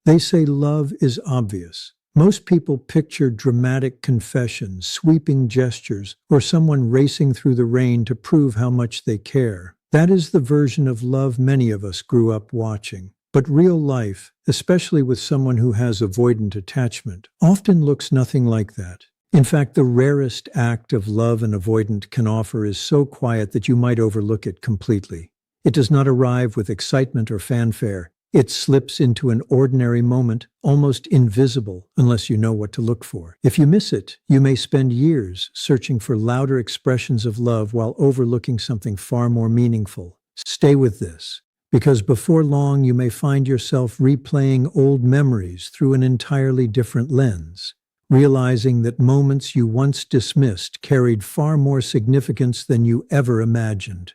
They say love is obvious. Most people picture dramatic confessions, sweeping gestures, or someone racing through the rain to prove how much they care. That is the version of love many of us grew up watching. But real life, especially with someone who has avoidant attachment, often looks nothing like that. In fact, the rarest act of love an avoidant can offer is so quiet that you might overlook it completely. It does not arrive with excitement or fanfare. It slips into an ordinary moment, almost invisible unless you know what to look for. If you miss it, you may spend years searching for louder expressions of love while overlooking something far more meaningful. Stay with this, because before long you may find yourself replaying old memories through an entirely different lens, realizing that moments you once dismissed carried far more significance than you ever imagined.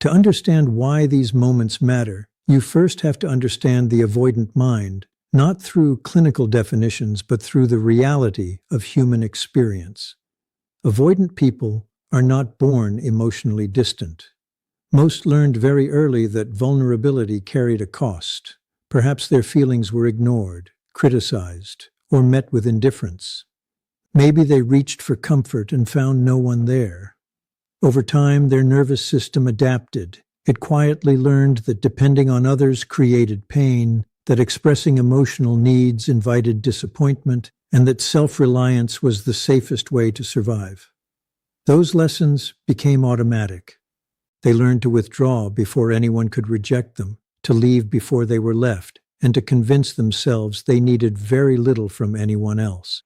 To understand why these moments matter, you first have to understand the avoidant mind, not through clinical definitions, but through the reality of human experience. Avoidant people are not born emotionally distant. Most learned very early that vulnerability carried a cost. Perhaps their feelings were ignored, criticized, or met with indifference. Maybe they reached for comfort and found no one there. Over time, their nervous system adapted. It quietly learned that depending on others created pain, that expressing emotional needs invited disappointment, and that self-reliance was the safest way to survive. Those lessons became automatic. They learned to withdraw before anyone could reject them, to leave before they were left, and to convince themselves they needed very little from anyone else.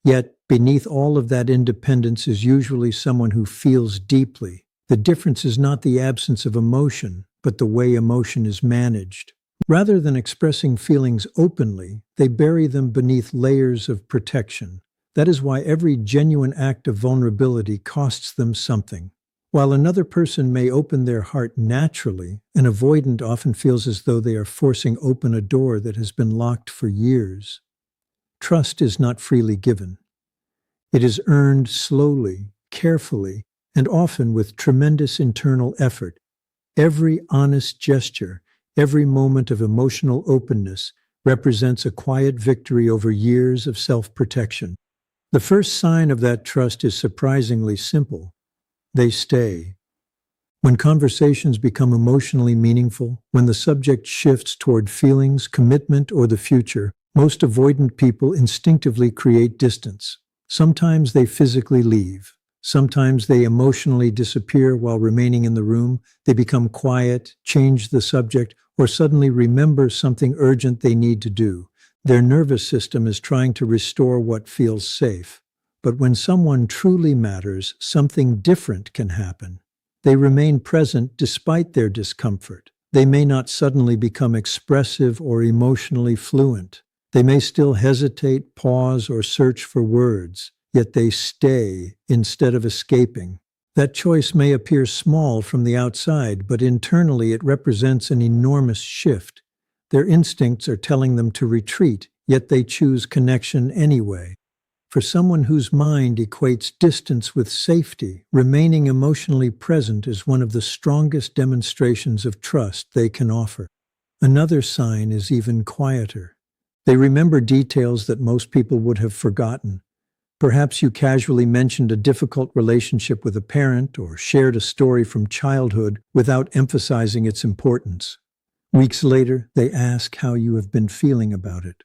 Yet, beneath all of that independence is usually someone who feels deeply. The difference is not the absence of emotion, but the way emotion is managed. Rather than expressing feelings openly, they bury them beneath layers of protection. That is why every genuine act of vulnerability costs them something. While another person may open their heart naturally, an avoidant often feels as though they are forcing open a door that has been locked for years. Trust is not freely given. It is earned slowly, carefully, and often with tremendous internal effort. Every honest gesture, every moment of emotional openness represents a quiet victory over years of self-protection. The first sign of that trust is surprisingly simple. They stay. When conversations become emotionally meaningful, when the subject shifts toward feelings, commitment, or the future, most avoidant people instinctively create distance. Sometimes they physically leave. Sometimes they emotionally disappear while remaining in the room. They become quiet, change the subject, or suddenly remember something urgent they need to do. Their nervous system is trying to restore what feels safe. But when someone truly matters, something different can happen. They remain present despite their discomfort. They may not suddenly become expressive or emotionally fluent. They may still hesitate, pause, or search for words. Yet they stay instead of escaping. That choice may appear small from the outside, but internally it represents an enormous shift. Their instincts are telling them to retreat, yet they choose connection anyway. For someone whose mind equates distance with safety, remaining emotionally present is one of the strongest demonstrations of trust they can offer. Another sign is even quieter. They remember details that most people would have forgotten. Perhaps you casually mentioned a difficult relationship with a parent or shared a story from childhood without emphasizing its importance. Weeks later, they ask how you have been feeling about it.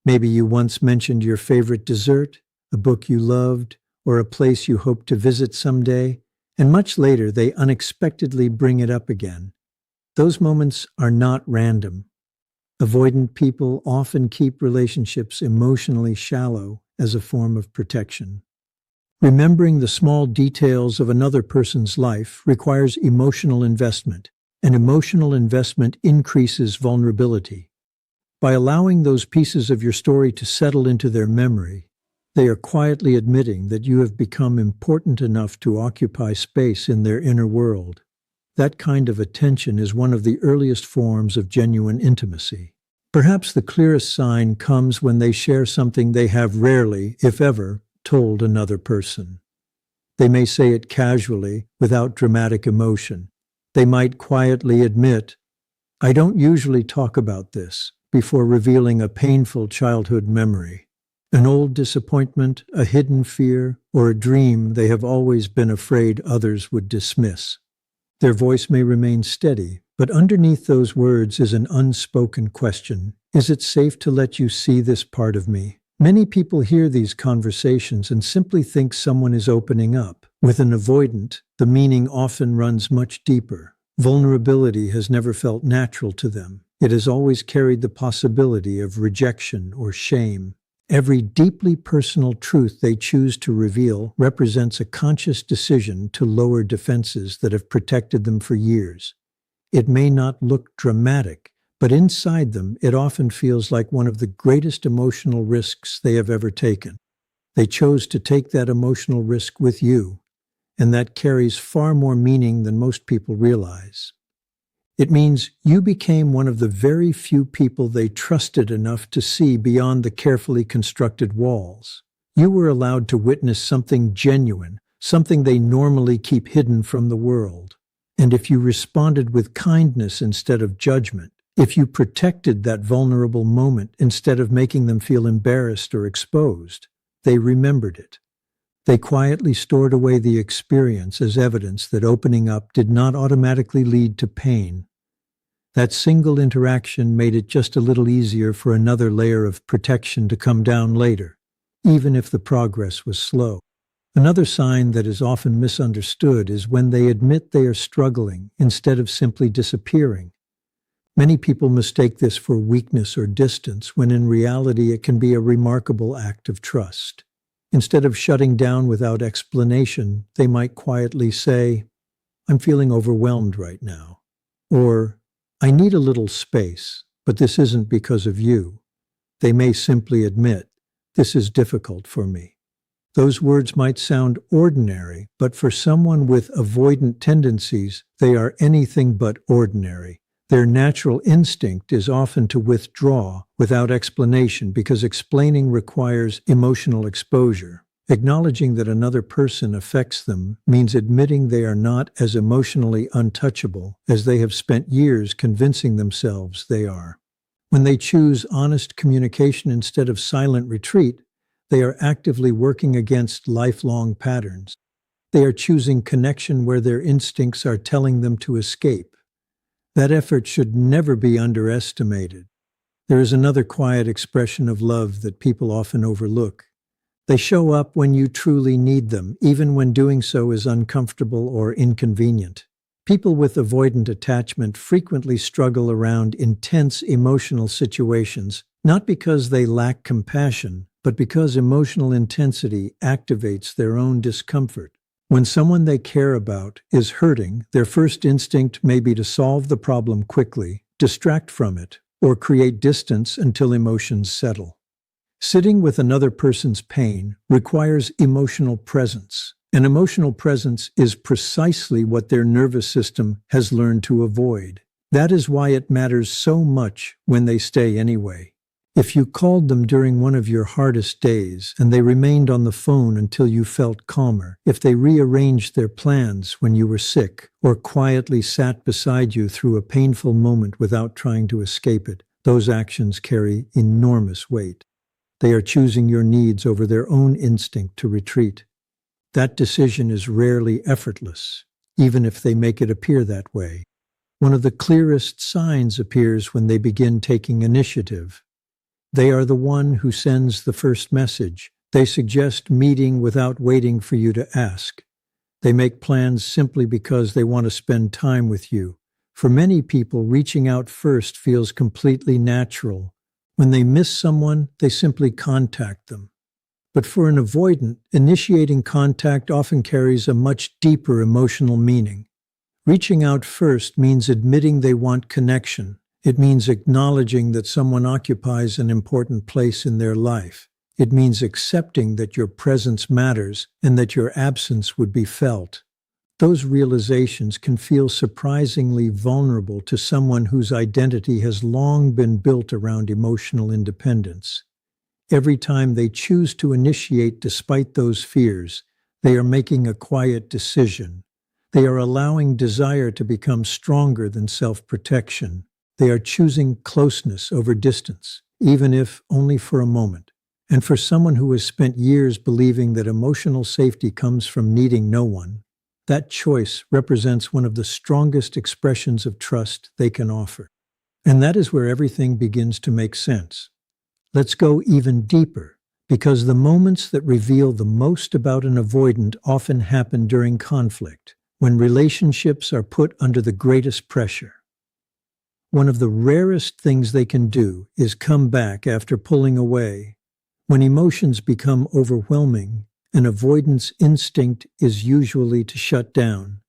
Maybe you once mentioned your favorite dessert, a book you loved, or a place you hope to visit someday, and much later they unexpectedly bring it up again. Those moments are not random. Avoidant people often keep relationships emotionally shallow as a form of protection. Remembering the small details of another person's life requires emotional investment, and emotional investment increases vulnerability. By allowing those pieces of your story to settle into their memory, they are quietly admitting that you have become important enough to occupy space in their inner world. That kind of attention is one of the earliest forms of genuine intimacy. Perhaps the clearest sign comes when they share something they have rarely, if ever, told another person. They may say it casually, without dramatic emotion. They might quietly admit, "I don't usually talk about this, before revealing a painful childhood memory. An old disappointment, a hidden fear, or a dream they have always been afraid others would dismiss. Their voice may remain steady, but underneath those words is an unspoken question. Is it safe to let you see this part of me? Many people hear these conversations and simply think someone is opening up. With an avoidant, the meaning often runs much deeper. Vulnerability has never felt natural to them. It has always carried the possibility of rejection or shame. Every deeply personal truth they choose to reveal represents a conscious decision to lower defenses that have protected them for years. It may not look dramatic, but inside them it often feels like one of the greatest emotional risks they have ever taken. They chose to take that emotional risk with you, and that carries far more meaning than most people realize. It means you became one of the very few people they trusted enough to see beyond the carefully constructed walls. You were allowed to witness something genuine, something they normally keep hidden from the world. And if you responded with kindness instead of judgment, if you protected that vulnerable moment instead of making them feel embarrassed or exposed, they remembered it. They quietly stored away the experience as evidence that opening up did not automatically lead to pain. That single interaction made it just a little easier for another layer of protection to come down later, even if the progress was slow. Another sign that is often misunderstood is when they admit they are struggling instead of simply disappearing. Many people mistake this for weakness or distance, when in reality it can be a remarkable act of trust. Instead of shutting down without explanation, they might quietly say, "I'm feeling overwhelmed right now," or "I need a little space, but this isn't because of you." They may simply admit, "This is difficult for me." Those words might sound ordinary, but for someone with avoidant tendencies, they are anything but ordinary. Their natural instinct is often to withdraw without explanation, because explaining requires emotional exposure. Acknowledging that another person affects them means admitting they are not as emotionally untouchable as they have spent years convincing themselves they are. When they choose honest communication instead of silent retreat, they are actively working against lifelong patterns. They are choosing connection where their instincts are telling them to escape. That effort should never be underestimated. There is another quiet expression of love that people often overlook. They show up when you truly need them, even when doing so is uncomfortable or inconvenient. People with avoidant attachment frequently struggle around intense emotional situations, not because they lack compassion, but because emotional intensity activates their own discomfort. When someone they care about is hurting, their first instinct may be to solve the problem quickly, distract from it, or create distance until emotions settle. Sitting with another person's pain requires emotional presence, and emotional presence is precisely what their nervous system has learned to avoid. That is why it matters so much when they stay anyway. If you called them during one of your hardest days and they remained on the phone until you felt calmer, if they rearranged their plans when you were sick, or quietly sat beside you through a painful moment without trying to escape it, those actions carry enormous weight. They are choosing your needs over their own instinct to retreat. That decision is rarely effortless, even if they make it appear that way. One of the clearest signs appears when they begin taking initiative. They are the one who sends the first message. They suggest meeting without waiting for you to ask. They make plans simply because they want to spend time with you. For many people, reaching out first feels completely natural. When they miss someone, they simply contact them. But for an avoidant, initiating contact often carries a much deeper emotional meaning. Reaching out first means admitting they want connection. It means acknowledging that someone occupies an important place in their life. It means accepting that your presence matters and that your absence would be felt. Those realizations can feel surprisingly vulnerable to someone whose identity has long been built around emotional independence. Every time they choose to initiate despite those fears, they are making a quiet decision. They are allowing desire to become stronger than self-protection. They are choosing closeness over distance, even if only for a moment. And for someone who has spent years believing that emotional safety comes from needing no one, that choice represents one of the strongest expressions of trust they can offer. And that is where everything begins to make sense. Let's go even deeper, because the moments that reveal the most about an avoidant often happen during conflict, when relationships are put under the greatest pressure. One of the rarest things they can do is come back after pulling away. When emotions become overwhelming, an avoidance instinct is usually to shut down.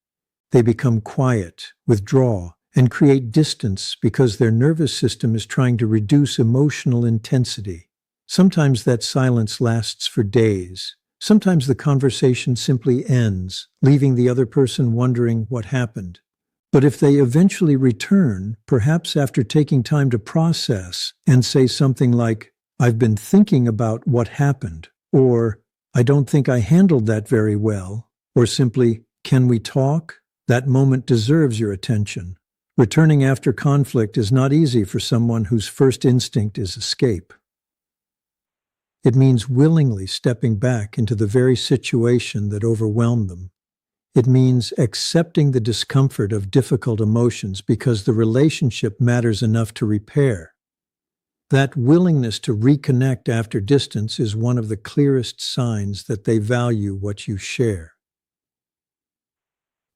They become quiet, withdraw, and create distance because their nervous system is trying to reduce emotional intensity. Sometimes that silence lasts for days. Sometimes the conversation simply ends, leaving the other person wondering what happened. But if they eventually return, perhaps after taking time to process and say something like, "I've been thinking about what happened," or "I don't think I handled that very well," or simply, "Can we talk?" that moment deserves your attention. Returning after conflict is not easy for someone whose first instinct is escape. It means willingly stepping back into the very situation that overwhelmed them. It means accepting the discomfort of difficult emotions because the relationship matters enough to repair. That willingness to reconnect after distance is one of the clearest signs that they value what you share.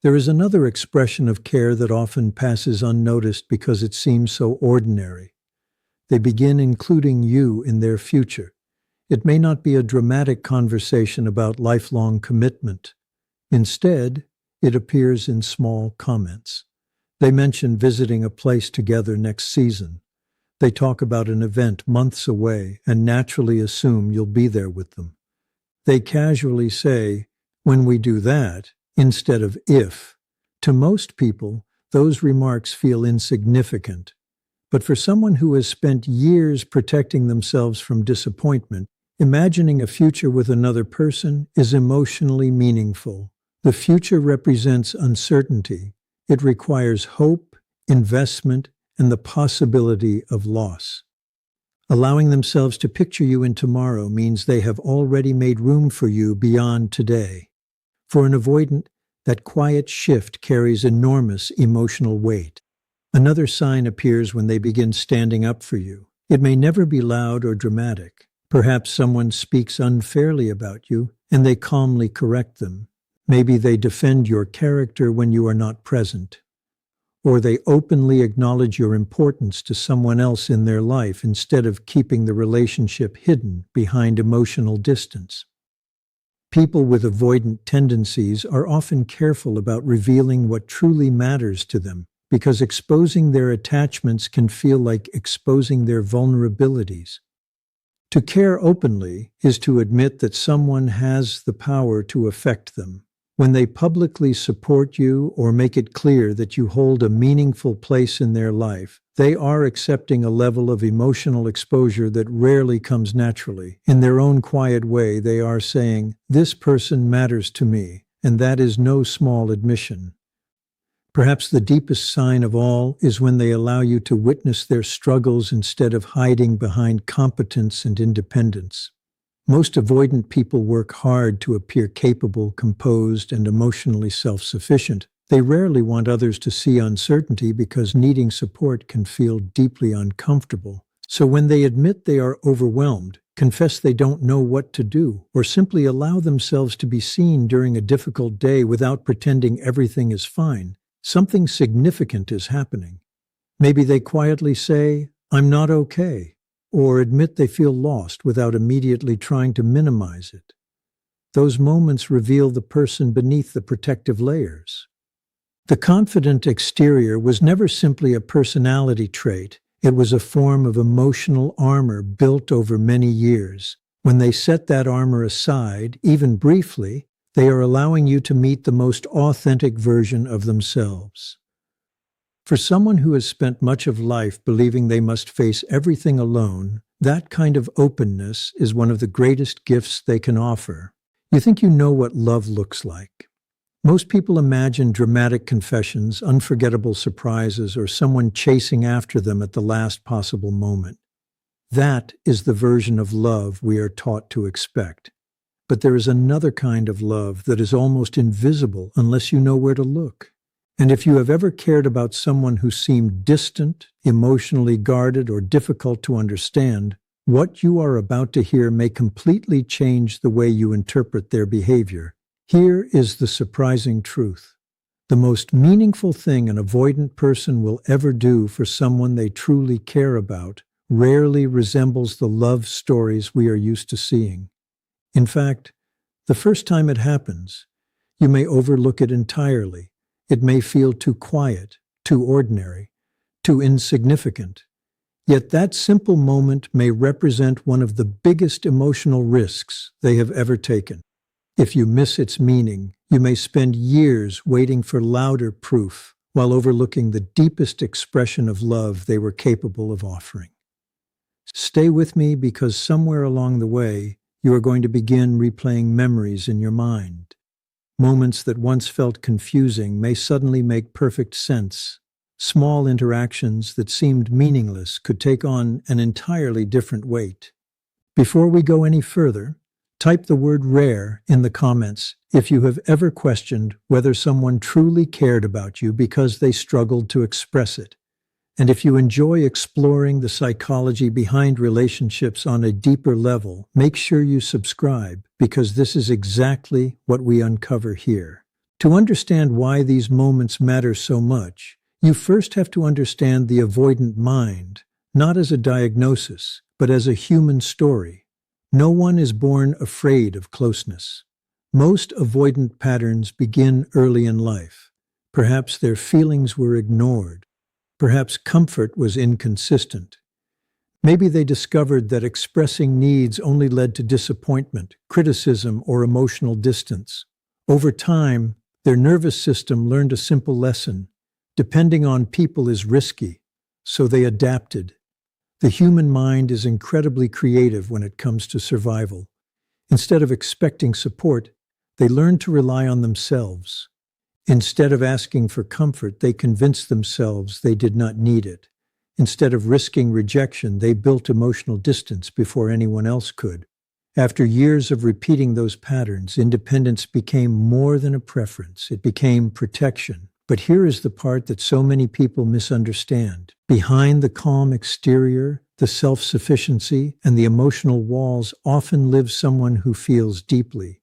There is another expression of care that often passes unnoticed because it seems so ordinary. They begin including you in their future. It may not be a dramatic conversation about lifelong commitment. Instead, it appears in small comments. They mention visiting a place together next season. They talk about an event months away and naturally assume you'll be there with them. They casually say, "When we do that," instead of "if." To most people, those remarks feel insignificant. But for someone who has spent years protecting themselves from disappointment, imagining a future with another person is emotionally meaningful. The future represents uncertainty. It requires hope, investment, and the possibility of loss. Allowing themselves to picture you in tomorrow means they have already made room for you beyond today. For an avoidant, that quiet shift carries enormous emotional weight. Another sign appears when they begin standing up for you. It may never be loud or dramatic. Perhaps someone speaks unfairly about you, and they calmly correct them. Maybe they defend your character when you are not present. Or they openly acknowledge your importance to someone else in their life instead of keeping the relationship hidden behind emotional distance. People with avoidant tendencies are often careful about revealing what truly matters to them, because exposing their attachments can feel like exposing their vulnerabilities. To care openly is to admit that someone has the power to affect them. When they publicly support you or make it clear that you hold a meaningful place in their life, they are accepting a level of emotional exposure that rarely comes naturally. In their own quiet way, they are saying, "This person matters to me," and that is no small admission. Perhaps the deepest sign of all is when they allow you to witness their struggles instead of hiding behind competence and independence. Most avoidant people work hard to appear capable, composed, and emotionally self-sufficient. They rarely want others to see uncertainty because needing support can feel deeply uncomfortable. So when they admit they are overwhelmed, confess they don't know what to do, or simply allow themselves to be seen during a difficult day without pretending everything is fine, something significant is happening. Maybe they quietly say, "I'm not okay," or admit they feel lost without immediately trying to minimize it. Those moments reveal the person beneath the protective layers. The confident exterior was never simply a personality trait. It was a form of emotional armor built over many years. When they set that armor aside, even briefly, they are allowing you to meet the most authentic version of themselves. For someone who has spent much of life believing they must face everything alone, that kind of openness is one of the greatest gifts they can offer. You think you know what love looks like. Most people imagine dramatic confessions, unforgettable surprises, or someone chasing after them at the last possible moment. That is the version of love we are taught to expect. But there is another kind of love that is almost invisible unless you know where to look. And if you have ever cared about someone who seemed distant, emotionally guarded, or difficult to understand, what you are about to hear may completely change the way you interpret their behavior. Here is the surprising truth. The most meaningful thing an avoidant person will ever do for someone they truly care about rarely resembles the love stories we are used to seeing. In fact, the first time it happens, you may overlook it entirely. It may feel too quiet, too ordinary, too insignificant. Yet that simple moment may represent one of the biggest emotional risks they have ever taken. If you miss its meaning, you may spend years waiting for louder proof while overlooking the deepest expression of love they were capable of offering. Stay with me because somewhere along the way, you are going to begin replaying memories in your mind. Moments that once felt confusing may suddenly make perfect sense. Small interactions that seemed meaningless could take on an entirely different weight. Before we go any further, type the word rare in the comments if you have ever questioned whether someone truly cared about you because they struggled to express it. And if you enjoy exploring the psychology behind relationships on a deeper level, make sure you subscribe because this is exactly what we uncover here. To understand why these moments matter so much, you first have to understand the avoidant mind, not as a diagnosis, but as a human story. No one is born afraid of closeness. Most avoidant patterns begin early in life. Perhaps their feelings were ignored. Perhaps comfort was inconsistent. Maybe they discovered that expressing needs only led to disappointment, criticism, or emotional distance. Over time, their nervous system learned a simple lesson. Depending on people is risky, so they adapted. The human mind is incredibly creative when it comes to survival. Instead of expecting support, they learn to rely on themselves. Instead of asking for comfort, they convinced themselves they did not need it. Instead of risking rejection, they built emotional distance before anyone else could. After years of repeating those patterns, independence became more than a preference. It became protection. But here is the part that so many people misunderstand. Behind the calm exterior, the self-sufficiency, and the emotional walls often lives someone who feels deeply.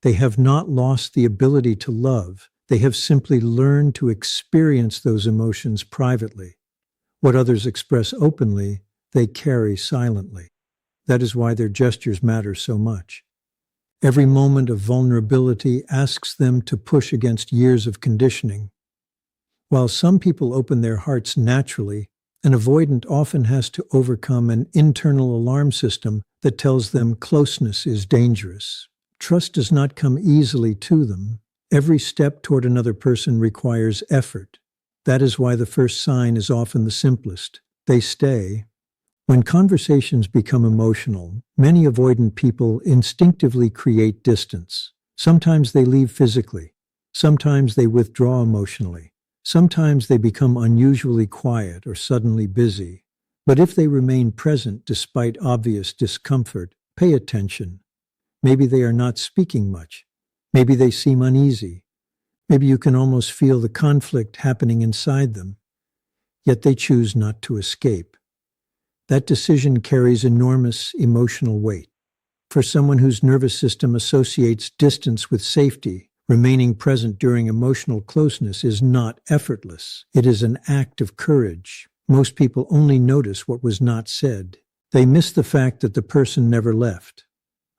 They have not lost the ability to love. They have simply learned to experience those emotions privately. What others express openly, they carry silently. That is why their gestures matter so much. Every moment of vulnerability asks them to push against years of conditioning. While some people open their hearts naturally, an avoidant often has to overcome an internal alarm system that tells them closeness is dangerous. Trust does not come easily to them. Every step toward another person requires effort. That is why the first sign is often the simplest. They stay. When conversations become emotional, many avoidant people instinctively create distance. Sometimes they leave physically. Sometimes they withdraw emotionally. Sometimes they become unusually quiet or suddenly busy. But if they remain present despite obvious discomfort, pay attention. Maybe they are not speaking much. Maybe they seem uneasy. Maybe you can almost feel the conflict happening inside them. Yet they choose not to escape. That decision carries enormous emotional weight. For someone whose nervous system associates distance with safety, remaining present during emotional closeness is not effortless. It is an act of courage. Most people only notice what was not said. They miss the fact that the person never left.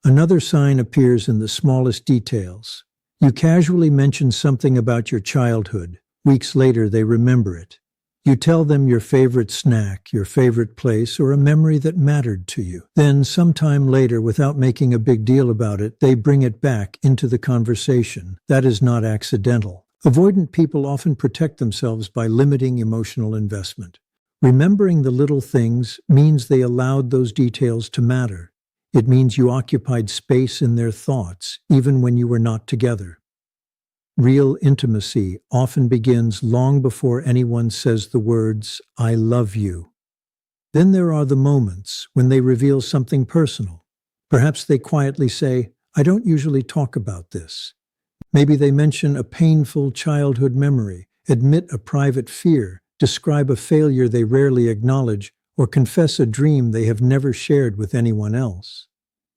Another sign appears in the smallest details. You casually mention something about your childhood. Weeks later, they remember it. You tell them your favorite snack, your favorite place, or a memory that mattered to you. Then, sometime later, without making a big deal about it, they bring it back into the conversation. That is not accidental. Avoidant people often protect themselves by limiting emotional investment. Remembering the little things means they allowed those details to matter. It means you occupied space in their thoughts, even when you were not together. Real intimacy often begins long before anyone says the words, "I love you." Then there are the moments when they reveal something personal. Perhaps they quietly say, "I don't usually talk about this." Maybe they mention a painful childhood memory, admit a private fear, describe a failure they rarely acknowledge, or confess a dream they have never shared with anyone else.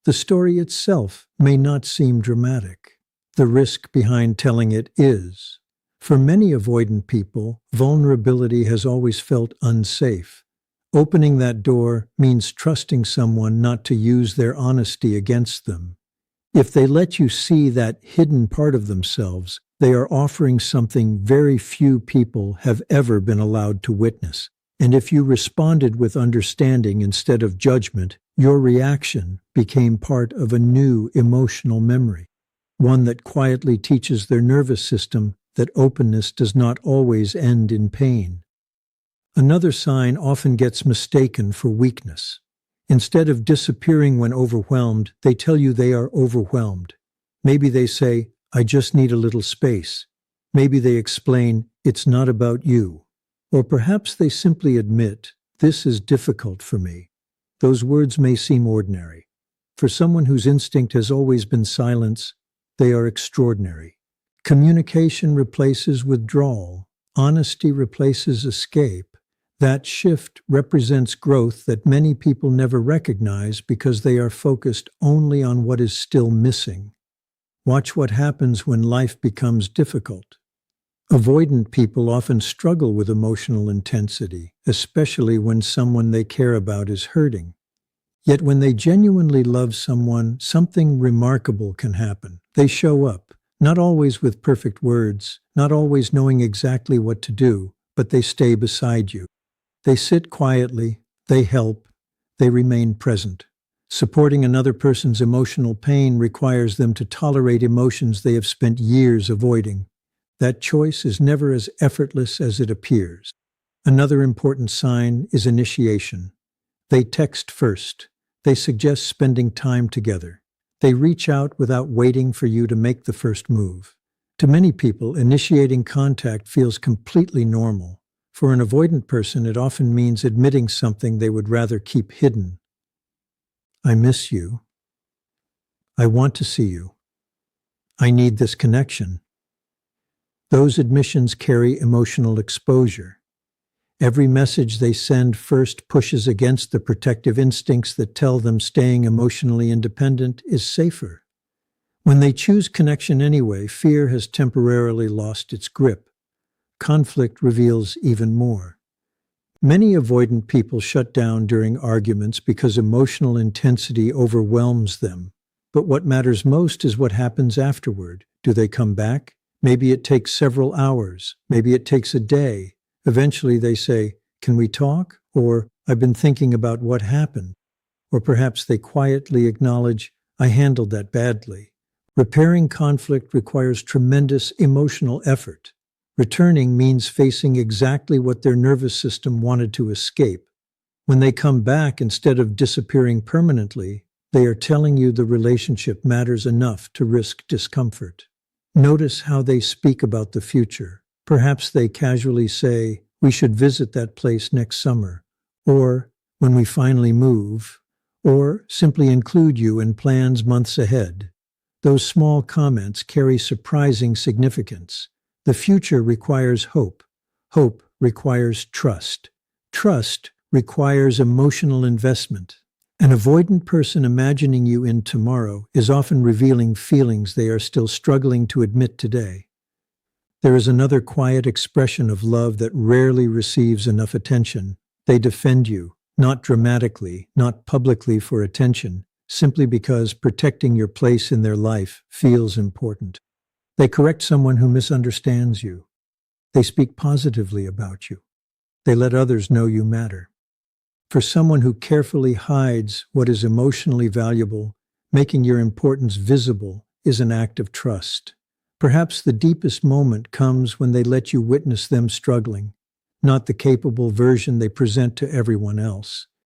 The story itself may not seem dramatic. The risk behind telling it is. For many avoidant people, vulnerability has always felt unsafe. Opening that door means trusting someone not to use their honesty against them. If they let you see that hidden part of themselves, they are offering something very few people have ever been allowed to witness. And if you responded with understanding instead of judgment, your reaction became part of a new emotional memory, one that quietly teaches their nervous system that openness does not always end in pain. Another sign often gets mistaken for weakness. Instead of disappearing when overwhelmed, they tell you they are overwhelmed. Maybe they say, "I just need a little space." Maybe they explain, "It's not about you." Or perhaps they simply admit, "This is difficult for me." Those words may seem ordinary. For someone whose instinct has always been silence, they are extraordinary. Communication replaces withdrawal. Honesty replaces escape. That shift represents growth that many people never recognize because they are focused only on what is still missing. Watch what happens when life becomes difficult. Avoidant people often struggle with emotional intensity, especially when someone they care about is hurting. Yet when they genuinely love someone, something remarkable can happen. They show up, not always with perfect words, not always knowing exactly what to do, but they stay beside you. They sit quietly, they help, they remain present. Supporting another person's emotional pain requires them to tolerate emotions they have spent years avoiding. That choice is never as effortless as it appears. Another important sign is initiation. They text first. They suggest spending time together. They reach out without waiting for you to make the first move. To many people, initiating contact feels completely normal. For an avoidant person, it often means admitting something they would rather keep hidden. "I miss you. I want to see you. I need this connection." Those admissions carry emotional exposure. Every message they send first pushes against the protective instincts that tell them staying emotionally independent is safer. When they choose connection anyway, fear has temporarily lost its grip. Conflict reveals even more. Many avoidant people shut down during arguments because emotional intensity overwhelms them. But what matters most is what happens afterward. Do they come back? Maybe it takes several hours. Maybe it takes a day. Eventually they say, "Can we talk?" Or, "I've been thinking about what happened." Or perhaps they quietly acknowledge, "I handled that badly." Repairing conflict requires tremendous emotional effort. Returning means facing exactly what their nervous system wanted to escape. When they come back, instead of disappearing permanently, they are telling you the relationship matters enough to risk discomfort. Notice how they speak about the future. Perhaps they casually say, "We should visit that place next summer," or "when we finally move," or simply include you in plans months ahead. Those small comments carry surprising significance. The future requires hope. Hope requires trust. Trust requires emotional investment. An avoidant person imagining you in tomorrow is often revealing feelings they are still struggling to admit today. There is another quiet expression of love that rarely receives enough attention. They defend you, not dramatically, not publicly for attention, simply because protecting your place in their life feels important. They correct someone who misunderstands you. They speak positively about you. They let others know you matter. For someone who carefully hides what is emotionally valuable, making your importance visible is an act of trust. Perhaps the deepest moment comes when they let you witness them struggling, not the capable version they present to everyone else.